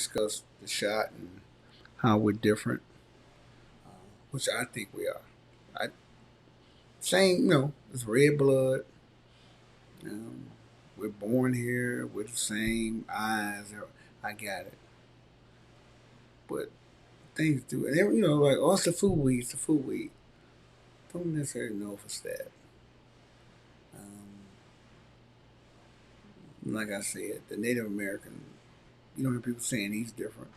discuss the shot and how we're different, which I think we are. I Same, it's red blood. Um, we're born here with the same eyes. I got it, but things do, and like, oh, it's the food we eat. It's the food we eat. Don't necessarily know if it's that. Like I said, the Native American, you don't hear people saying he's different,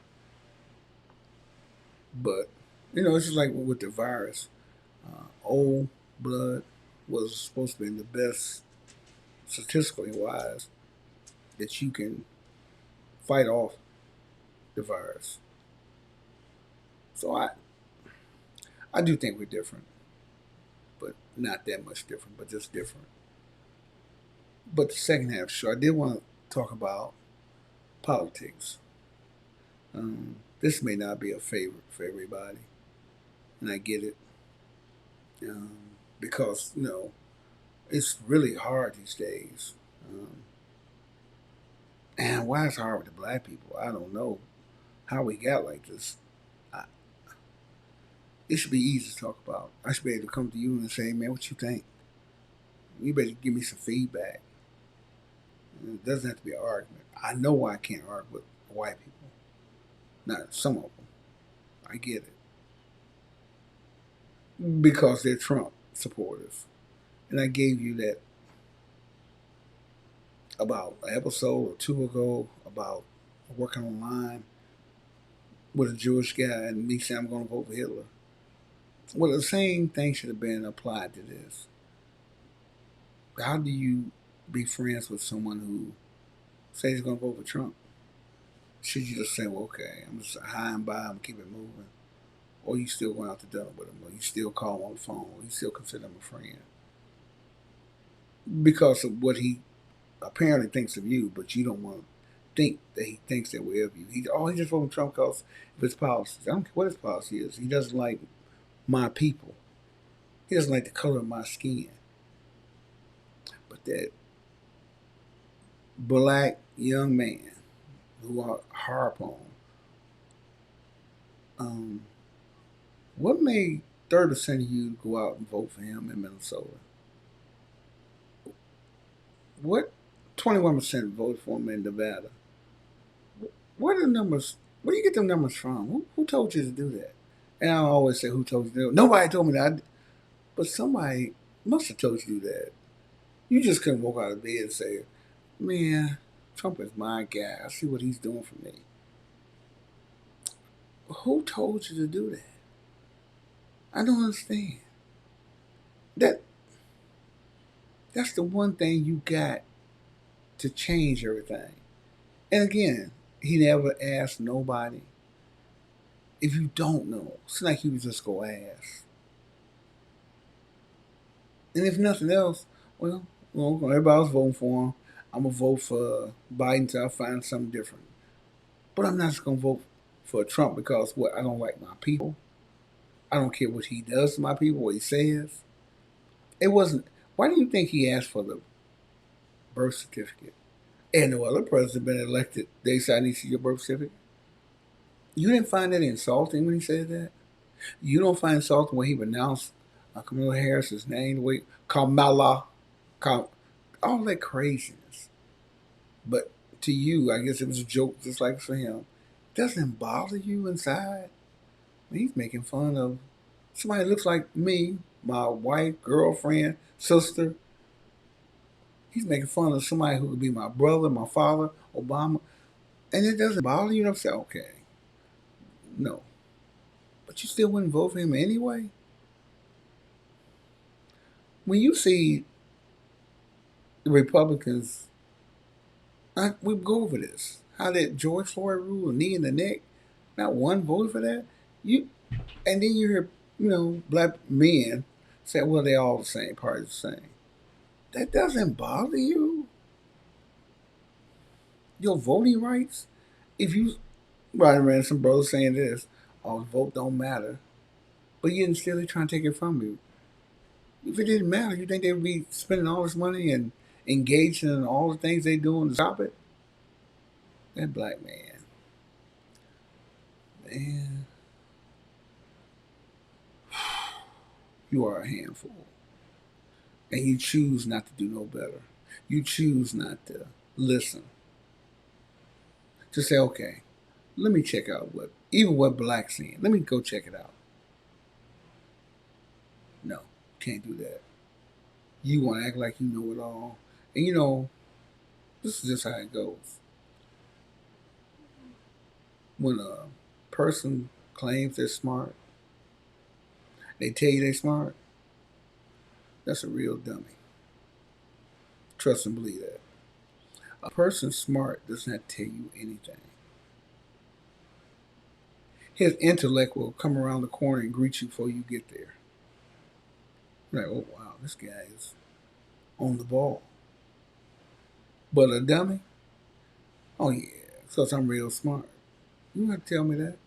but it's just like with the virus. Old blood was supposed to be the best, statistically wise, that you can fight off the virus. So I do think we're different, but not that much different, but just different. But the second half, sure, I did want to talk about politics. This may not be a favorite for everybody, and I get it, um, because it's really hard these days. Um, and why it's hard with the black people, I don't know how we got like this. I, it should be easy to talk about. I should be able to come to you and say, man, what you think? You better give me some feedback. It doesn't have to be an argument. I know I can't argue with white people. Not some of them. I get it. Because they're Trump supporters. And I gave you that about an episode or two ago about working online with a Jewish guy and me saying I'm going to vote for Hitler. Well, the same thing should have been applied to this. How do you be friends with someone who says he's going to vote for Trump? Should you just say, well, okay, I'm just high and by, I'm going to keep it moving? Or you still going out to dinner with him? Or you still call him on the phone? Or you still consider him a friend? Because of what he apparently thinks of you, but you don't want to think that he thinks that way of you. He just voted Trump because of his policies. I don't care what his policy is. He doesn't like my people. He doesn't like the color of my skin. But that black young man who I harp on, um, what made 30% of you go out and vote for him in Minnesota? What 21% voted for him in Nevada? Where are the numbers? Where do you get them numbers from? Who told you to do that? And I always say, who told you to do it? Nobody told me that. But somebody must have told you to do that. You just couldn't walk out of bed and say, man, Trump is my guy. I see what he's doing for me. Who told you to do that? I don't understand. That that's the one thing you got to change everything. And again, he never asked nobody. If you don't know, it's like he would just go ask. And if nothing else, well, everybody's voting for him. I'm gonna vote for Biden until I find something different. But I'm not just gonna vote for Trump because what, I don't like my people. I don't care what he does to my people, what he says. It wasn't. Why do you think he asked for the birth certificate? And no other president been elected. They said, I need to see your birth certificate. You didn't find that insulting when he said that? You don't find insulting when he pronounced Kamala Harris's name the way Kamala, all that craziness. But to you, I guess it was a joke just like for him. Doesn't bother you inside? He's making fun of somebody that looks like me, my wife, girlfriend, sister. He's making fun of somebody who could be my brother, my father, Obama. And it doesn't bother you. And I say, okay, no. But you still wouldn't vote for him anyway? When you see the Republicans, we go over this. How that George Floyd rule, a knee in the neck, not one voted for that. You And then you hear, black men say, well, they all the same, party's the same. That doesn't bother you? Your voting rights? If you riding around some brothers saying this, oh, the vote don't matter. But you didn't still trying to take it from you. If it didn't matter, you think they would be spending all this money and engaging in all the things they doing to stop it? That black man. you are a handful. And you choose not to do no better. You choose not to listen. To say, okay, let me check out even what black's in. Let me go check it out. No, can't do that. You want to act like you know it all. And this is just how it goes. When a person claims they're smart, they tell you they're smart, that's a real dummy. Trust and believe that. A person smart does not tell you anything. His intellect will come around the corner and greet you before you get there. You're like, oh wow, this guy is on the ball. But a dummy, oh yeah, because I'm real smart. You got to tell me that.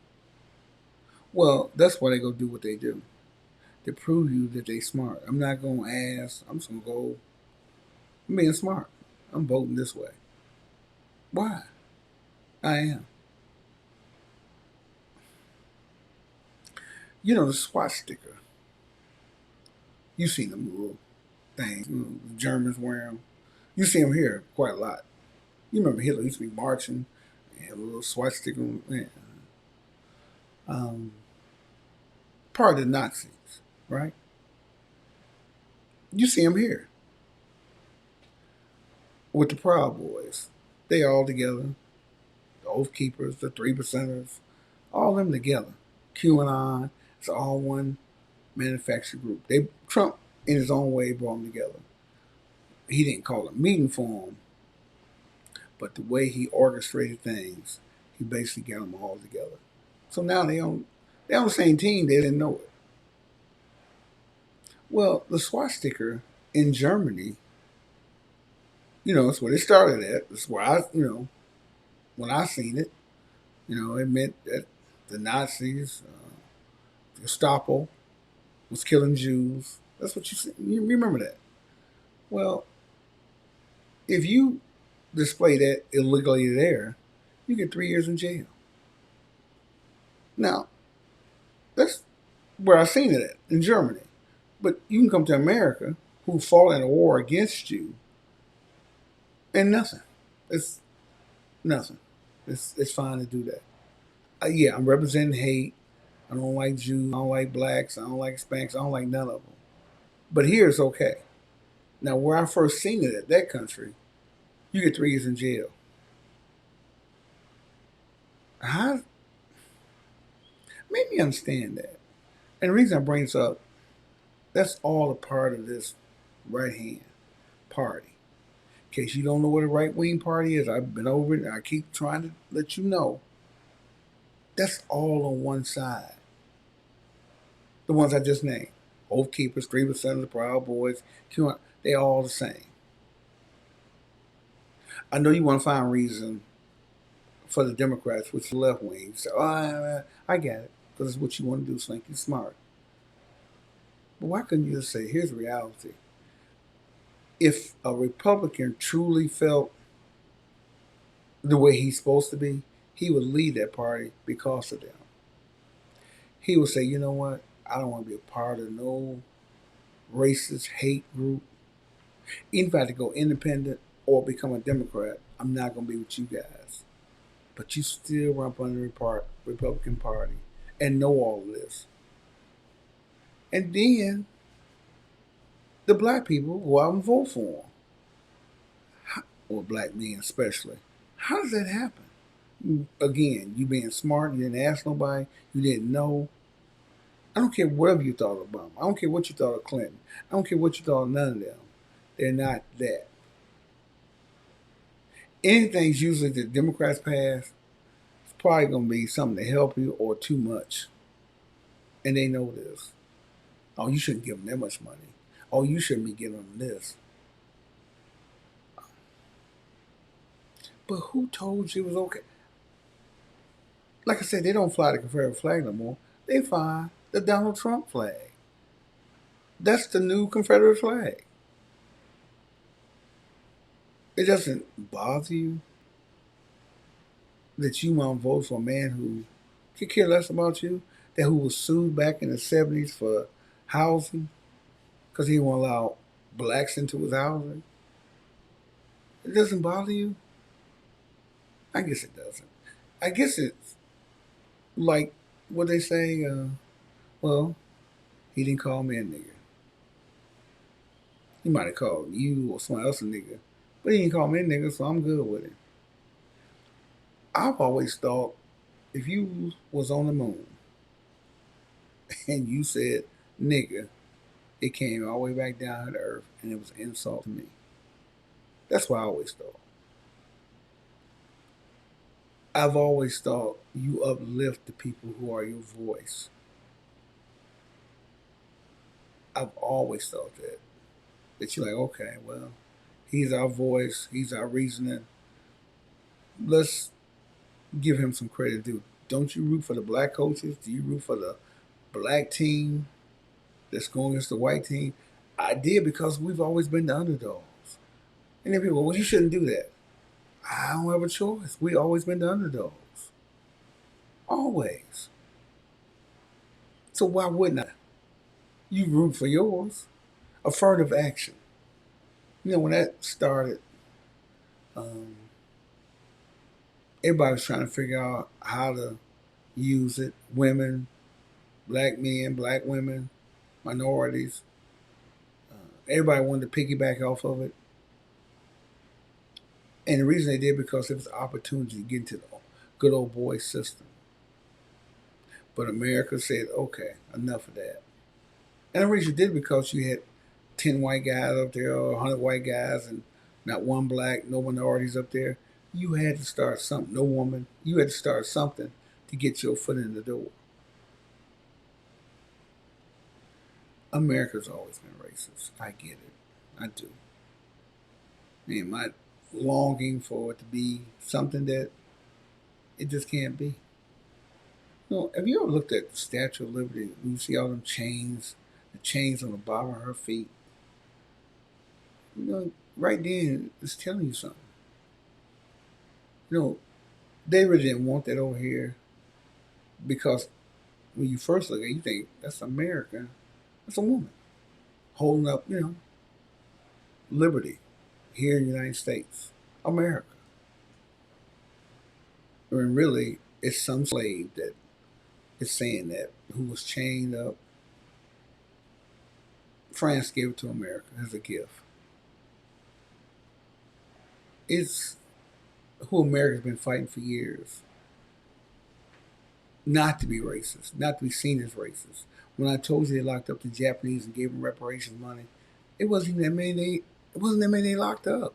Well, that's why they go do what they do to prove you that they smart. I'm not gonna ask. I'm just gonna go. I'm being smart. I'm voting this way. Why? I am. The SWAT sticker. You seen them little things. The Germans wear them. You see them here quite a lot. You remember Hitler used to be marching and have a little SWAT sticker. Yeah. Um, Part of the Nazis, right? You see them here with the Proud Boys. They all together. The Oath Keepers, the Three Percenters, all of them together. QAnon, it's all one manufactured group. Trump, in his own way, brought them together. He didn't call a meeting for them, but the way he orchestrated things, he basically got them all together. So now they on the same team. They didn't know it. Well, the swastika in Germany, that's where they started at. That's where when I seen it, it meant that the Nazis, Gestapo, was killing Jews. That's what you see. You remember that. Well, if you display that illegally there, you get 3 years in jail. Now, that's where I seen it at, in Germany. But you can come to America, who fought in a war against you, and nothing. It's nothing. It's fine to do that. Yeah, I'm representing hate. I don't like Jews. I don't like blacks. I don't like Hispanics. I don't like none of them. But here it's okay. Now, where I first seen it at that country, you get 3 years in jail. How? Make me understand that. And the reason I bring this up, that's all a part of this right hand party. In case you don't know what a right wing party is, I've been over it and I keep trying to let you know. That's all on one side. The ones I just named. Oath Keepers, 3% of the Proud Boys, they all the same. I know you want to find a reason for the Democrats, which is the left wing. So, I get it, because it's what you want to do, so think you're smart. But why couldn't you just say, here's the reality? If a Republican truly felt the way he's supposed to be, he would lead that party because of them. He would say, you know what? I don't want to be a part of no racist hate group. Even if I had to go independent or become a Democrat, I'm not going to be with you guys. But you still run up under the Republican Party and know all of this. And then the black people go out and vote for them, or black men especially. How does that happen? Again, you being smart, you didn't ask nobody, you didn't know. I don't care whatever you thought of Obama. I don't care what you thought of Clinton. I don't care what you thought of none of them. They're not that. Anything's usually the Democrats pass, it's probably going to be something to help you or too much. And they know this. Oh, you shouldn't give them that much money. Oh, you shouldn't be giving them this. But who told you it was okay? Like I said, they don't fly the Confederate flag no more. They fly the Donald Trump flag. That's the new Confederate flag. It doesn't bother you that you want to vote for a man who could care less about you, that who was sued back in the 70s for housing. because he won't allow blacks into his housing. It doesn't bother you? I guess it doesn't. I guess it's like what they say. Well, he didn't call me a nigger. He might have called you or someone else a nigger, but he didn't call me a nigger, so I'm good with it. I've always thought if you was on the moon and you said nigger, it came all the way back down to earth, and it was an insult to me. That's what I always thought. I've always thought you uplift the people who are your voice. I've always thought that. That you're like, okay, well, he's our voice, he's our reasoning. Let's give him some credit due. Don't you root for the black coaches? Do you root for the black team that's going against the white team? I did because we've always been the underdogs. And then people, well, you shouldn't do that. I don't have a choice. We always been the underdogs. Always. So why wouldn't I? You root for yours. Affirmative action. You know, when that started, um, everybody was trying to figure out how to use it. Women, black men, black women, minorities. Everybody wanted to piggyback off of it. And the reason they did because it was an opportunity to get into the good old boy system. But America said, okay, enough of that. And the reason you did it because you had 10 white guys up there or 100 white guys and not one black, no minorities up there. You had to start something. No woman. You had to start something to get your foot in the door. America's always been racist. I get it. I do. And my longing for it to be something that it just can't be. You know, have you ever looked at the Statue of Liberty? When you see all them chains, the chains on the bottom of her feet. You know, right then it's telling you something. You know, they really didn't want that over here because when you first look at it, you think that's America. That's a woman holding up, liberty here in the United States, America. When really it's some slave that is saying that who was chained up. France gave it to America as a gift. It's who America's been fighting for years. Not to be racist, not to be seen as racist. When I told you they locked up the Japanese and gave them reparations money, it wasn't even that many. It wasn't that many they locked up.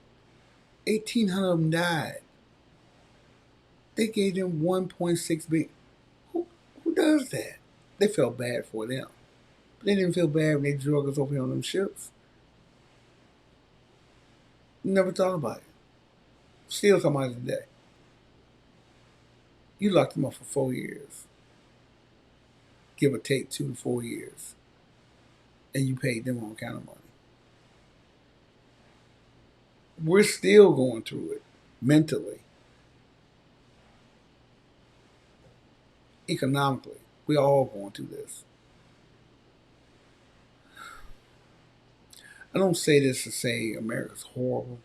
1,800 of them died. They gave them 1.6 billion. Who does that? They felt bad for them, but they didn't feel bad when they drug us over here on them ships. Never thought about it. Still talking about it today. You locked them up for 4 years, give or take 2 to 4 years, and you paid them all kind of money. We're still going through it mentally, economically. We all going through this. I don't say this to say America's horrible,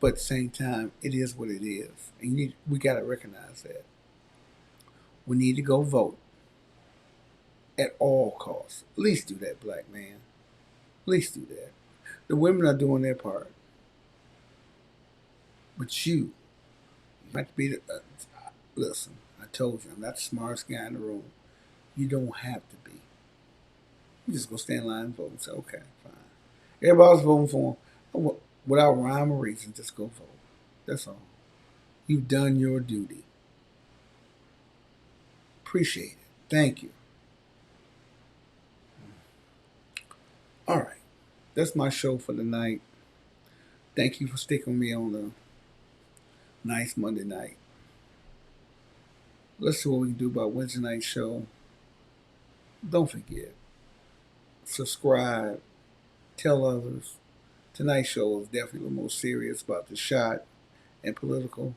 but at the same time, it is what it is, and we got to recognize that. We need to go vote at all costs. At least do that, black man. At least do that. The women are doing their part, but you have to be the. Listen, I told you, I'm not the smartest guy in the room. You don't have to be. You just go stand in line and vote and say, okay, fine. Everybody's voting for him. Without rhyme or reason, just go vote. That's all. You've done your duty. Appreciate it. Thank you. All right. That's my show for the night. Thank you for sticking with me on the nice Monday night. Let's see what we can do about Wednesday night show. Don't forget, subscribe, tell others. Tonight's show is definitely the most serious about the shot and political.